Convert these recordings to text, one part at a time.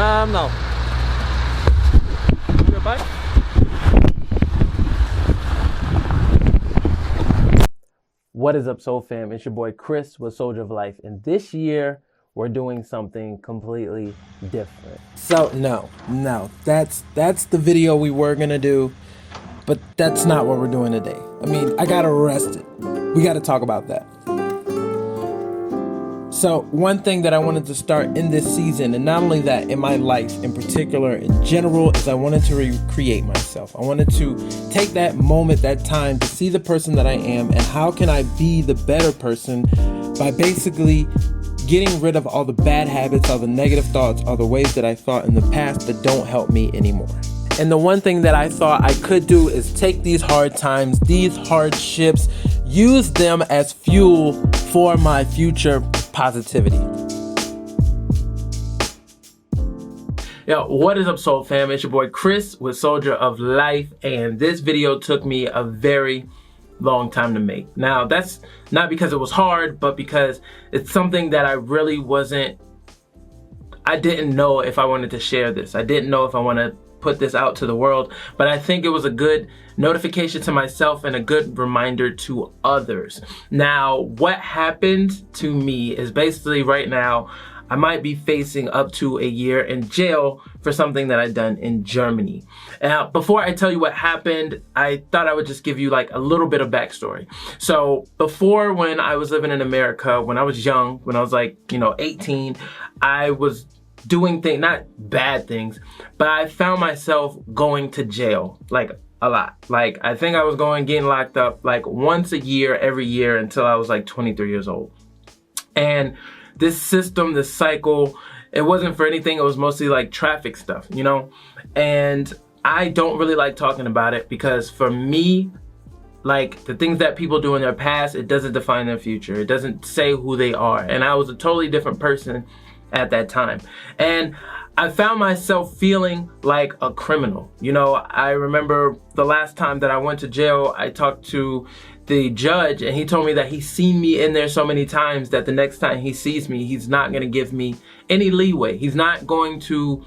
No. Your bike? What is up, Soul Fam? It's your boy Kris with Soldier of Life, and this year we're doing something completely different. So no, that's the video we were gonna do, but that's not what we're doing today. I mean, I got arrested. We got to talk about that. So one thing that I wanted to start in this season, and not only that, in my life in particular, in general, is I wanted to recreate myself. I wanted to take that moment, that time, to see the person that I am, and how can I be the better person by basically getting rid of all the bad habits, all the negative thoughts, all the ways that I thought in the past that don't help me anymore. And the one thing that I thought I could do is take these hard times, these hardships, use them as fuel for my future positivity. Yo, what is up, Soul Fam? It's your boy Kris with Soldier of Life, and this video took me a very long time to make. Now, that's not because it was hard, but because it's something that I didn't know if I wanted to share this. I didn't know if I want to put this out to the world, but I think it was a good notification to myself and a good reminder to others. Now, what happened to me is basically right now, I might be facing up to a year in jail for something that I'd done in Germany. Now, before I tell you what happened, I thought I would just give you like a little bit of backstory. So before, when I was living in America, when I was young, when I was like, 18, I was doing things, not bad things, but I found myself going to jail like a lot. Like, I think I was getting locked up like once a year, every year, until I was like 23 years old. And this system, this cycle, it wasn't for anything. It was mostly like traffic stuff, and I don't really like talking about it because for me, like, the things that people do in their past, it doesn't define their future. It doesn't say who they are. And I was a totally different person at that time. And I found myself feeling like a criminal. I remember the last time that I went to jail, I talked to the judge, and he told me that he's seen me in there so many times that the next time he sees me, he's not going to give me any leeway. He's not going to,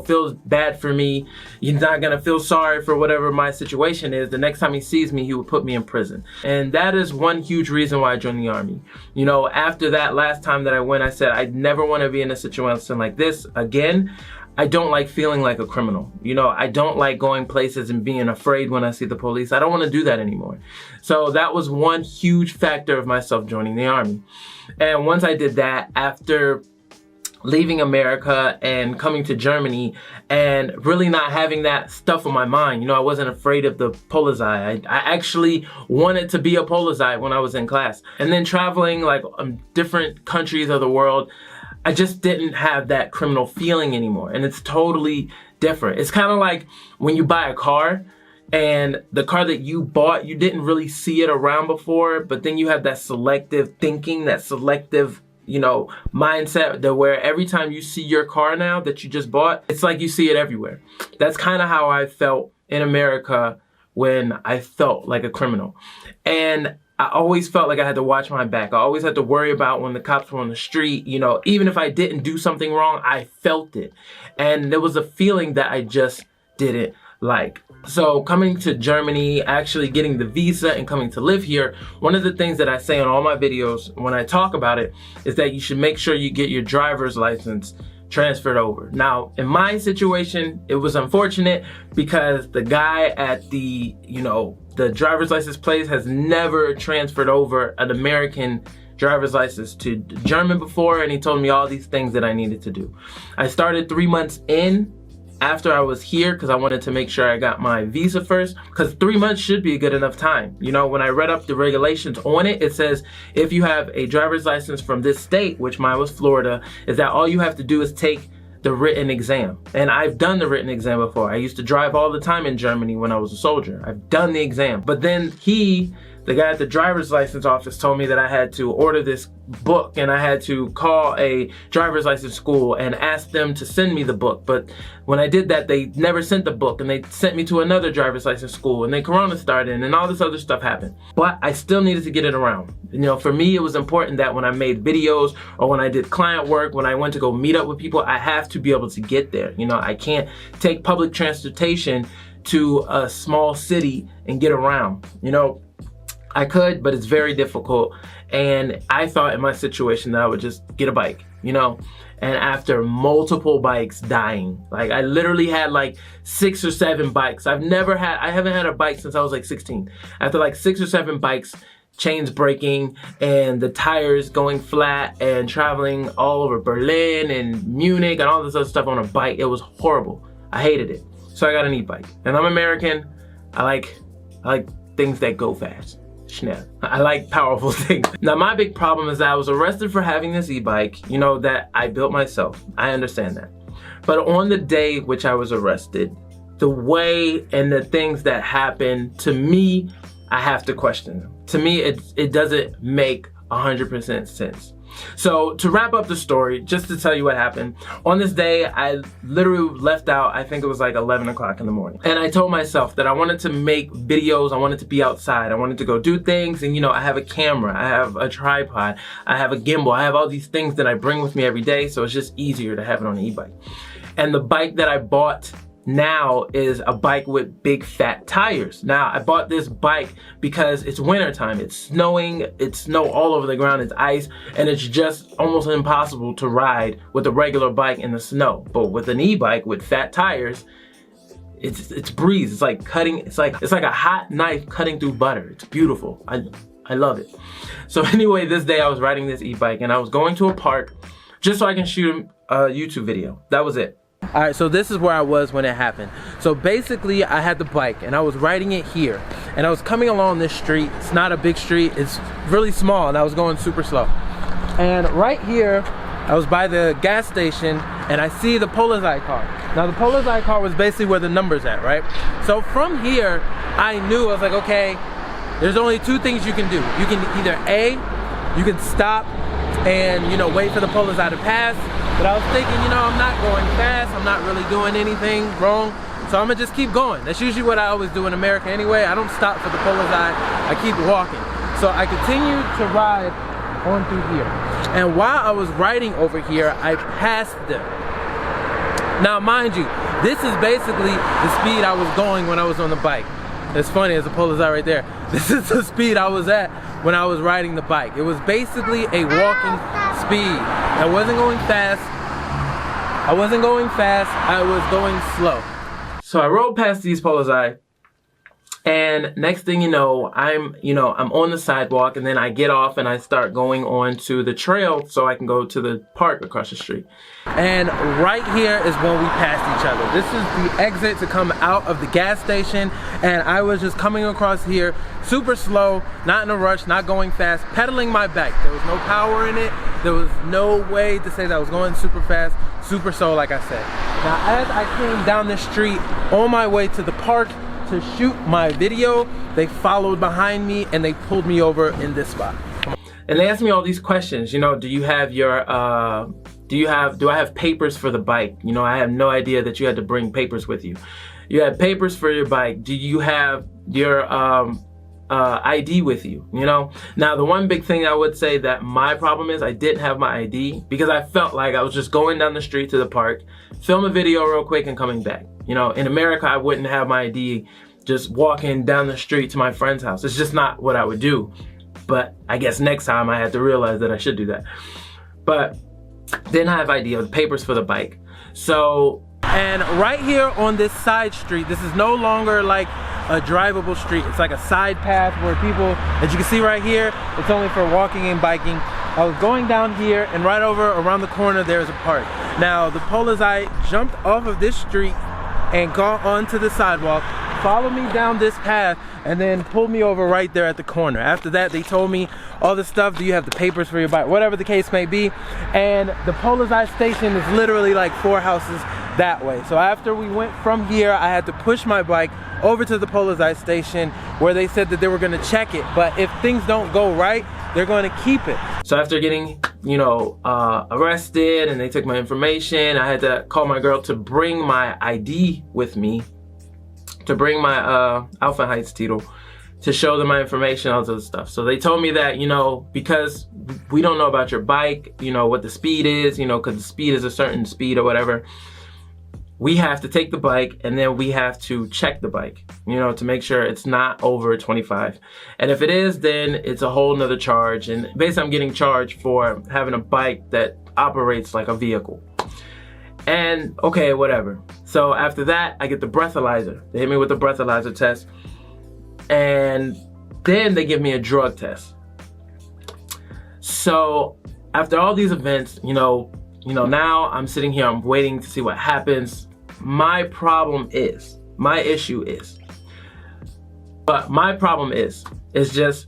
feel bad for me. He's not going to feel sorry for whatever my situation is. The next time he sees me, he will put me in prison. And that is one huge reason why I joined the Army. After that last time that I went, I said, I'd never want to be in a situation like this again. I don't like feeling like a criminal. I don't like going places and being afraid when I see the police. I don't want to do that anymore. So that was one huge factor of myself joining the Army. And once I did that, after leaving America and coming to Germany and really not having that stuff on my mind, I wasn't afraid of the Polizei. I actually wanted to be a Polizei when I was in class. And then traveling like different countries of the world, I just didn't have that criminal feeling anymore. And it's totally different. It's kind of like when you buy a car and the car that you bought, you didn't really see it around before, but then you have that selective thinking, that selective, mindset that where every time you see your car now that you just bought, it's like you see it everywhere. That's kind of how I felt in America when I felt like a criminal. And I always felt like I had to watch my back. I always had to worry about when the cops were on the street, even if I didn't do something wrong, I felt it. And there was a feeling that I just didn't like. So coming to Germany, actually getting the visa and coming to live here, one of the things that I say on all my videos when I talk about it is that you should make sure you get your driver's license transferred over. Now, in my situation, it was unfortunate because the guy at the driver's license place has never transferred over an American driver's license to German before, and he told me all these things that I needed to do. I started 3 months in after I was here because I wanted to make sure I got my visa first, because 3 months should be a good enough time. When I read up the regulations on it, it says if you have a driver's license from this state, which mine was Florida, is that all you have to do is take the written exam. And I've done the written exam before. I used to drive all the time in Germany when I was a soldier. I've done the exam. But then he the guy at the driver's license office told me that I had to order this book and I had to call a driver's license school and ask them to send me the book. But when I did that, they never sent the book, and they sent me to another driver's license school, and then Corona started and all this other stuff happened. But I still needed to get it around. You know, for me, it was important that when I made videos or when I did client work, when I went to go meet up with people, I have to be able to get there. You know, I can't take public transportation to a small city and get around. You know, I could, but it's very difficult. And I thought in my situation that I would just get a bike, you know? And after multiple bikes dying, like I literally had like 6 or 7 bikes. I haven't had a bike since I was like 16. After like 6 or 7 bikes, chains breaking and the tires going flat and traveling all over Berlin and Munich and all this other stuff on a bike, it was horrible. I hated it. So I got an e-bike. And I'm American. I like things that go fast. Snap. I like powerful things. Now my big problem is that I was arrested for having this e-bike, you know, that I built myself. I understand that. But on the day which I was arrested, the way and the things that happened, to me, I have to question them. To me, it doesn't make 100% sense. So to wrap up the story, just to tell you what happened, on this day, I literally left out, I think it was like 11 o'clock in the morning. And I told myself that I wanted to make videos, I wanted to be outside, I wanted to go do things, and you know, I have a camera, I have a tripod, I have a gimbal, I have all these things that I bring with me every day, so it's just easier to have it on an e-bike. And the bike that I bought now is a bike with big fat tires. Now I bought this bike because it's winter time, it's snowing, it's snow all over the ground, it's ice, and it's just almost impossible to ride with a regular bike in the snow. But with an e-bike with fat tires, it's breeze. It's like cutting, it's like a hot knife cutting through butter. It's beautiful. I love it. So anyway, this day I was riding this e-bike and I was going to a park just so I can shoot a YouTube video. That was it. All right, so this is where I was when it happened. So basically I had the bike and I was riding it here and I was coming along this street. It's not a big street, it's really small, and I was going super slow. And right here, I was by the gas station and I see the Polarized car. Now the Polarized car was basically where the number's at, right? So from here, I was like, okay, there's only 2 things you can do. You can either A, you can stop and, you know, wait for the Polarized to pass. But I was thinking, you know, I'm not going fast, I'm not really doing anything wrong, so I'm gonna just keep going. That's usually what I always do in America anyway. I don't stop for the Polarized, I keep walking. So I continued to ride on through here. And while I was riding over here, I passed them. Now mind you, this is basically the speed I was going when I was on the bike. It's funny, there's a Polarized right there. This is the speed I was at when I was riding the bike. It was basically a walking speed. I wasn't going fast. I was going slow. So I rode past these Polarized, and next thing you know, I'm on the sidewalk, and then I get off and I start going on to the trail so I can go to the park across the street. And right here is when we passed each other. This is the exit to come out of the gas station, and I was just coming across here super slow, not in a rush, not going fast, pedaling my bike. There was no power in it. There was no way to say that I was going super fast, super slow, like I said. Now as I came down the street on my way to the park to shoot my video, they followed behind me and they pulled me over in this spot. And they asked me all these questions, you know, do you have your do I have papers for the bike? You know, I have no idea that you had to bring papers with you. You had papers for your bike. Do you have your ID with you, you know? Now the one big thing I would say that my problem is I didn't have my ID because I felt like I was just going down the street to the park, film a video real quick and coming back. You know, in America I wouldn't have my ID just walking down the street to my friend's house. It's just not what I would do. But I guess next time I had to realize that I should do that. But didn't have ID, the papers for the bike. So, and right here on this side street, this is no longer like a drivable street. It's like a side path where people, as you can see right here, it's only for walking and biking. I was going down here, and right over around the corner there's a park. Now the Polarized jumped off of this street and got onto the sidewalk, followed me down this path, and then pulled me over right there at the corner. After that, they told me all this stuff, do you have the papers for your bike, whatever the case may be. And the Polarized station is literally like 4 houses that way. So after we went from here, I had to push my bike over to the Polarized station where they said that they were gonna check it. But if things don't go right, they're going to keep it. So after getting, arrested and they took my information, I had to call my girl to bring my ID with me, to bring my Alpha Heights title, to show them my information, all this other stuff. So they told me that, because we don't know about your bike, what the speed is, because the speed is a certain speed or whatever, we have to take the bike and then we have to check the bike, to make sure it's not over 25. And if it is, then it's a whole nother charge. And basically I'm getting charged for having a bike that operates like a vehicle. And okay, whatever. So after that, I get the breathalyzer. They hit me with the breathalyzer test. And then they give me a drug test. So after all these events, now I'm sitting here, I'm waiting to see what happens. My issue is just,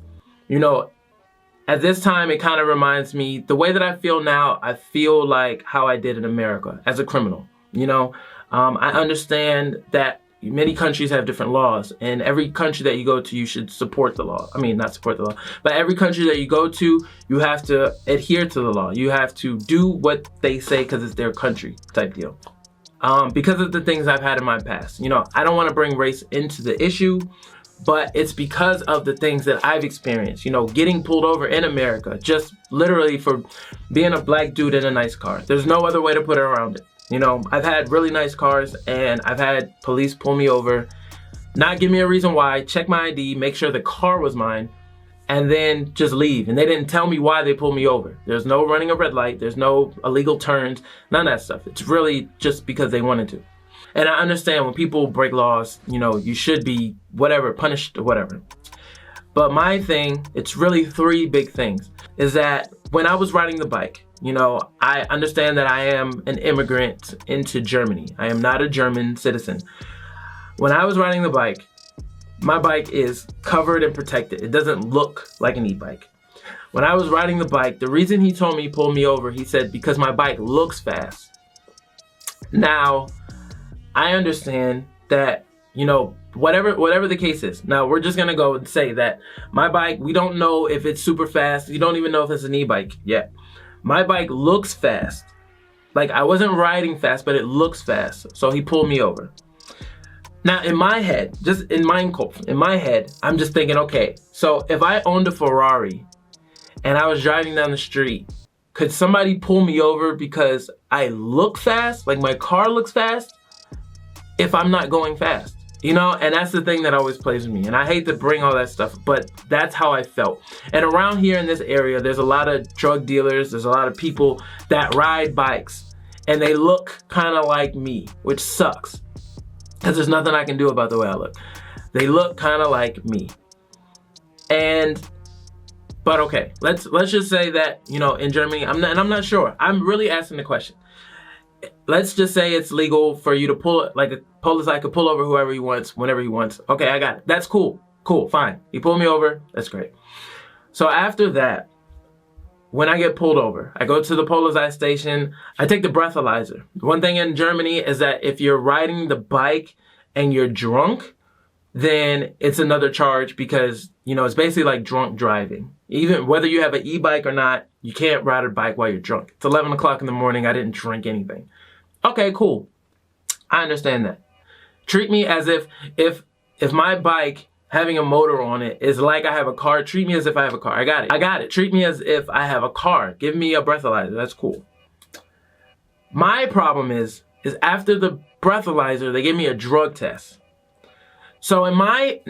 at this time, it kind of reminds me, the way that I feel now, I feel like how I did in America as a criminal. I understand that many countries have different laws, and every country that you go to, you should support the law. I mean, not support the law, but every country that you go to, you have to adhere to the law. You have to do what they say because it's their country type deal. Because of the things I've had in my past. I don't want to bring race into the issue, but it's because of the things that I've experienced. Getting pulled over in America, just literally for being a black dude in a nice car. There's no other way to put it around it. I've had really nice cars and I've had police pull me over, not give me a reason why, check my ID, make sure the car was mine, and then just leave. And they didn't tell me why they pulled me over. There's no running a red light, there's no illegal turns, none of that stuff. It's really just because they wanted to. And I understand when people break laws, you should be punished or whatever. But my thing, it's really three big things, is that when I was riding the bike, I understand that I am an immigrant into Germany. I am not a German citizen. When I was riding the bike, my bike is covered and protected. It doesn't look like an e-bike. When I was riding the bike, the reason he told me, pull me over, he said, because my bike looks fast. Now, I understand that, whatever the case is. Now, we're just gonna go and say that my bike, we don't know if it's super fast. You don't even know if it's an e-bike yet. My bike looks fast. Like, I wasn't riding fast, but it looks fast. So he pulled me over. Now, in my head, I'm just thinking, okay, so if I owned a Ferrari and I was driving down the street, could somebody pull me over because I look fast, like my car looks fast, if I'm not going fast? And that's the thing that always plays with me. And I hate to bring all that stuff, but that's how I felt. And around here in this area, there's a lot of drug dealers, there's a lot of people that ride bikes, and they look kind of like me, which sucks. Because there's nothing I can do about the way I look. They look kind of like me. But okay, let's just say that, in Germany, I'm not sure. I'm really asking the question. Let's just say it's legal for you to pull, like a police could pull over whoever he wants, whenever he wants. Okay, I got it. That's cool. Cool, fine. He pulled me over. That's great. So after that, when I get pulled over, I go to the Polarized station, I take the breathalyzer. One thing in Germany is that if you're riding the bike and you're drunk, then it's another charge because, it's basically like drunk driving. Even whether you have an e-bike or not, you can't ride a bike while you're drunk. It's 11 o'clock in the morning, I didn't drink anything. Okay, cool. I understand that. Treat me as if my bike having a motor on it is like I have a car. Treat me as if I have a car. I got it. Treat me as if I have a car. Give me a breathalyzer. That's cool. My problem is after the breathalyzer, they gave me a drug test. So in my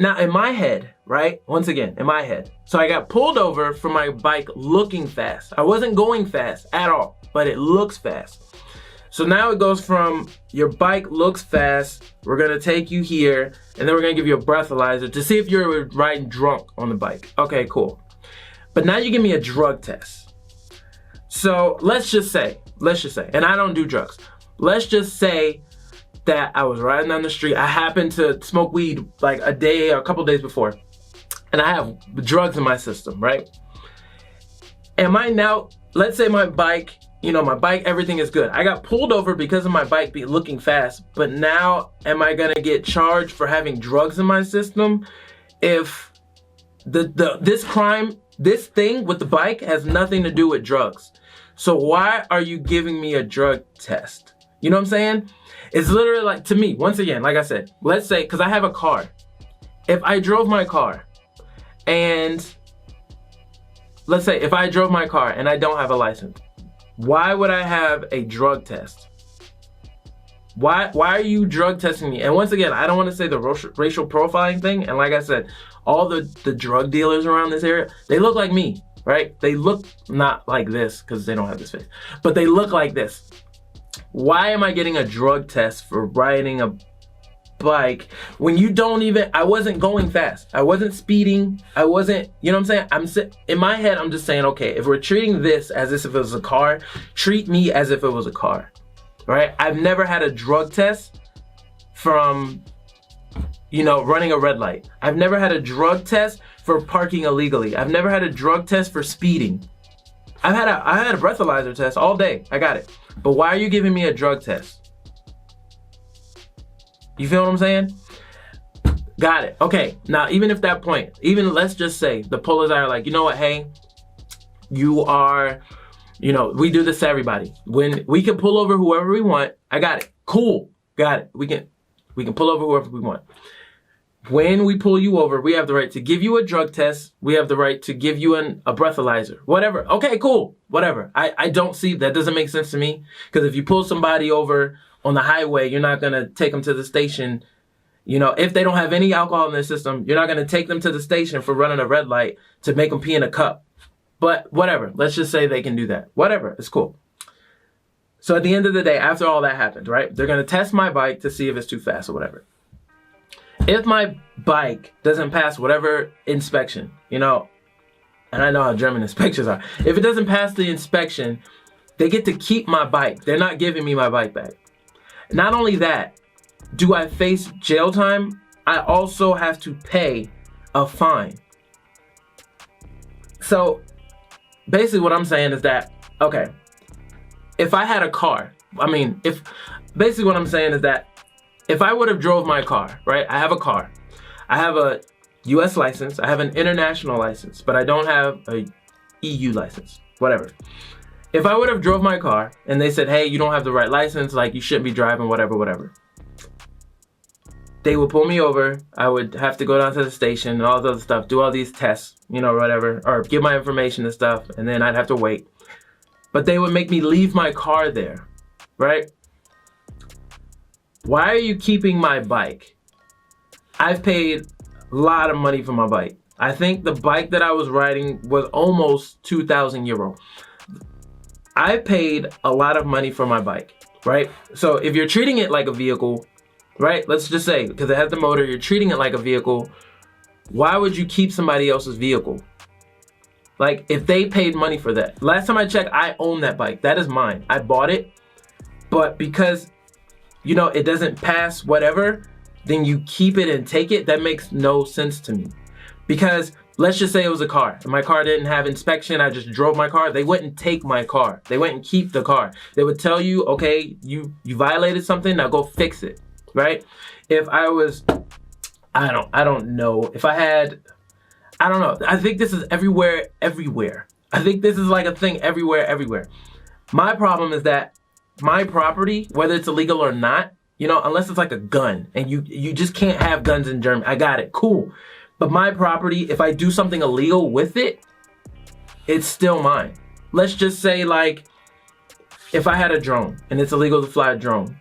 head, right? Once again, in my head. So I got pulled over for my bike looking fast. I wasn't going fast at all, but it looks fast. So now it goes from your bike looks fast, we're gonna take you here, and then we're gonna give you a breathalyzer to see if you're riding drunk on the bike. Okay, cool. But now you give me a drug test. So let's just say, and I don't do drugs. Let's just say that I was riding down the street. I happened to smoke weed like a couple days before, and I have drugs in my system, right? Am I now, let's say my bike my bike, everything is good. I got pulled over because of my bike looking fast, but now am I gonna get charged for having drugs in my system if this thing with the bike has nothing to do with drugs? So why are you giving me a drug test? You know what I'm saying? It's literally like, to me, once again, like I said, let's say, because I have a car. If I drove my car and let's say if I drove my car and I don't have a license, why would I have a drug test? Why are you drug testing me? And once again, I don't want to say the racial profiling thing. And like I said, all the drug dealers around this area, they look like me, right? They look not like this because they don't have this face, but they look like this. Why am I getting a drug test for riding a bike when you don't even, I wasn't going fast. I wasn't speeding. I wasn't, you know what I'm saying? In my head, I'm just saying, okay, if we're treating this as if it was a car, treat me as if it was a car, right? I've never had a drug test from, running a red light. I've never had a drug test for parking illegally. I've never had a drug test for speeding. I had a breathalyzer test all day. I got it. But why are you giving me a drug test? You feel what I'm saying? Got it. Okay. Now, even if that point, even let's just say the police are like, you know what? Hey, you are, we do this to everybody. When we can pull over whoever we want. I got it. Cool. Got it. We can pull over whoever we want. When we pull you over, we have the right to give you a drug test. We have the right to give you a breathalyzer, whatever. Okay, cool, whatever. I don't see, that doesn't make sense to me. Because if you pull somebody over on the highway, you're not going to take them to the station. If they don't have any alcohol in their system, you're not going to take them to the station for running a red light to make them pee in a cup. But whatever, let's just say they can do that. Whatever, it's cool. So at the end of the day, after all that happened, right, they're going to test my bike to see if it's too fast or whatever. If my bike doesn't pass whatever inspection, and I know how German inspections are. If it doesn't pass the inspection, they get to keep my bike. They're not giving me my bike back. Not only that, do I face jail time? I also have to pay a fine. So basically what I'm saying is that, okay, if I had a car, basically what I'm saying is that if I would have drove my car, right? I have a car. I have a US license. I have an international license, but I don't have a EU license, whatever. If I would have drove my car and they said, hey, you don't have the right license, like you shouldn't be driving, whatever. They would pull me over. I would have to go down to the station and all this other stuff, do all these tests, whatever, or give my information and stuff, and then I'd have to wait. But they would make me leave my car there, right? Why are you keeping my bike? I've paid a lot of money for my bike. I think the bike that I was riding was almost 2,000 euro. I paid a lot of money for my bike, right? So if you're treating it like a vehicle, right? Let's just say, because it has the motor, you're treating it like a vehicle. Why would you keep somebody else's vehicle? Like, if they paid money for that. Last time I checked, I own that bike. That is mine. I bought it, but because it doesn't pass whatever, then you keep it and take it. That makes no sense to me. Because let's just say it was a car. And my car didn't have inspection. I just drove my car. They wouldn't take my car. They wouldn't keep the car. They would tell you, okay, you violated something. Now go fix it, right? If I was, I don't know. If I had, I don't know. I think this is everywhere. I think this is like a thing everywhere. My problem is that my property, whether it's illegal or not, unless it's like a gun, and you just can't have guns in Germany. I got it, cool. But my property, if I do something illegal with it, it's still mine. Let's just say, like, if I had a drone and it's illegal to fly a drone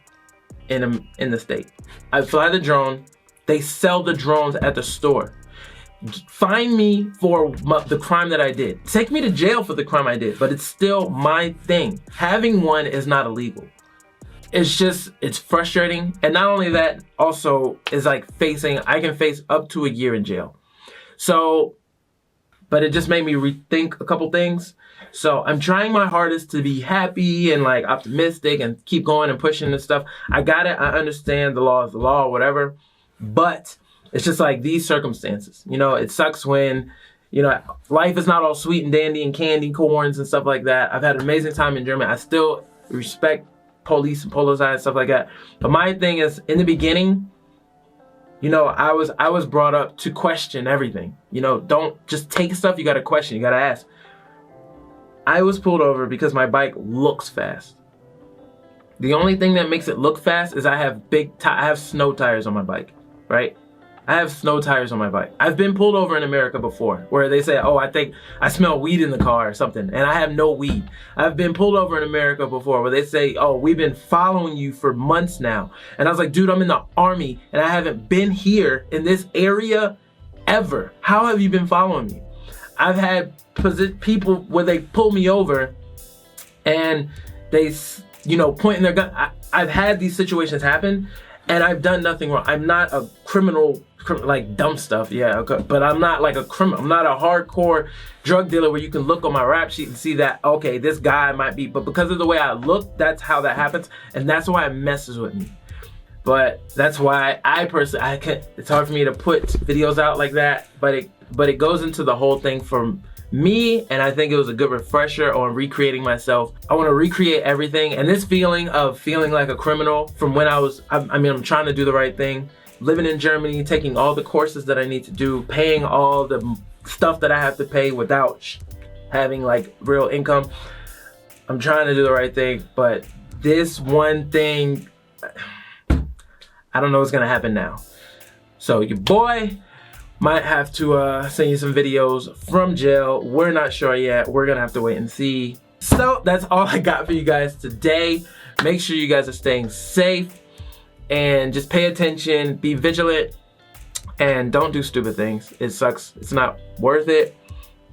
in the state, I fly the drone. They sell the drones at the store. Fine me for the crime that I did. Take me to jail for the crime I did, but it's still my thing. Having one is not illegal. It's frustrating. And not only that, also is like I can face up to a year in jail. So, but it just made me rethink a couple things. So I'm trying my hardest to be happy and like optimistic and keep going and pushing and stuff. I got it. I understand the law is the law or whatever, but it's just like these circumstances, it sucks when, You know, life is not all sweet and dandy and candy corns and stuff like that. I've had an amazing time in Germany. I still respect police and politicized and stuff like that. But my thing is, in the beginning, you know, I was brought up to question everything. You know, don't just take stuff. You got to question. You got to ask. I was pulled over because my bike looks fast. The only thing that makes it look fast is I have I have snow tires on my bike, right? I have snow tires on my bike. I've been pulled over in America before where they say, oh, I think I smell weed in the car or something, and I have no weed. I've been pulled over in America before where they say, oh, we've been following you for months now. And I was like, dude, I'm in the Army and I haven't been here in this area ever. How have you been following me? I've had people where they pull me over and they, you know, pointing their gun. I've had these situations happen and I've done nothing wrong. I'm not a criminal, like dumb stuff, yeah, okay, but I'm not like a criminal. I'm not a hardcore drug dealer where you can look on my rap sheet and see that, okay, this guy might be, but because of the way I look, that's how that happens, and that's why it messes with me. But that's why it's hard for me to put videos out like that, but it goes into the whole thing from me, and I think it was a good refresher on recreating myself. I want to recreate everything, and this feeling of feeling like a criminal from when I'm trying to do the right thing, living in Germany, taking all the courses that I need to do, paying all the stuff that I have to pay without having like real income. I'm trying to do the right thing, but this one thing, I don't know what's gonna happen now. So your boy might have to send you some videos from jail. We're not sure yet. We're gonna have to wait and see. So that's all I got for you guys today. Make sure you guys are staying safe and just pay attention, be vigilant, and don't do stupid things. It sucks. It's not worth it.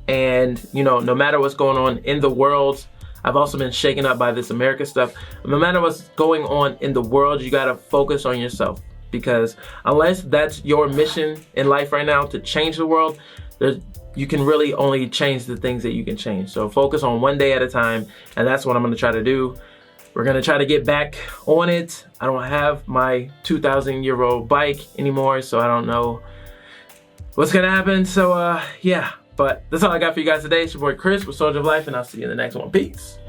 And you know, no matter what's going on in the world, I've also been shaken up by this America stuff. No matter what's going on in the world, you gotta focus on yourself. Because unless that's your mission in life right now, to change the world, you can really only change the things that you can change. So focus on one day at a time, and that's what I'm gonna try to do. We're gonna try to get back on it. I don't have my 2,000-year-old bike anymore, so I don't know what's gonna happen. So yeah, but that's all I got for you guys today. It's your boy Kris with Soldier of Life, and I'll see you in the next one. Peace.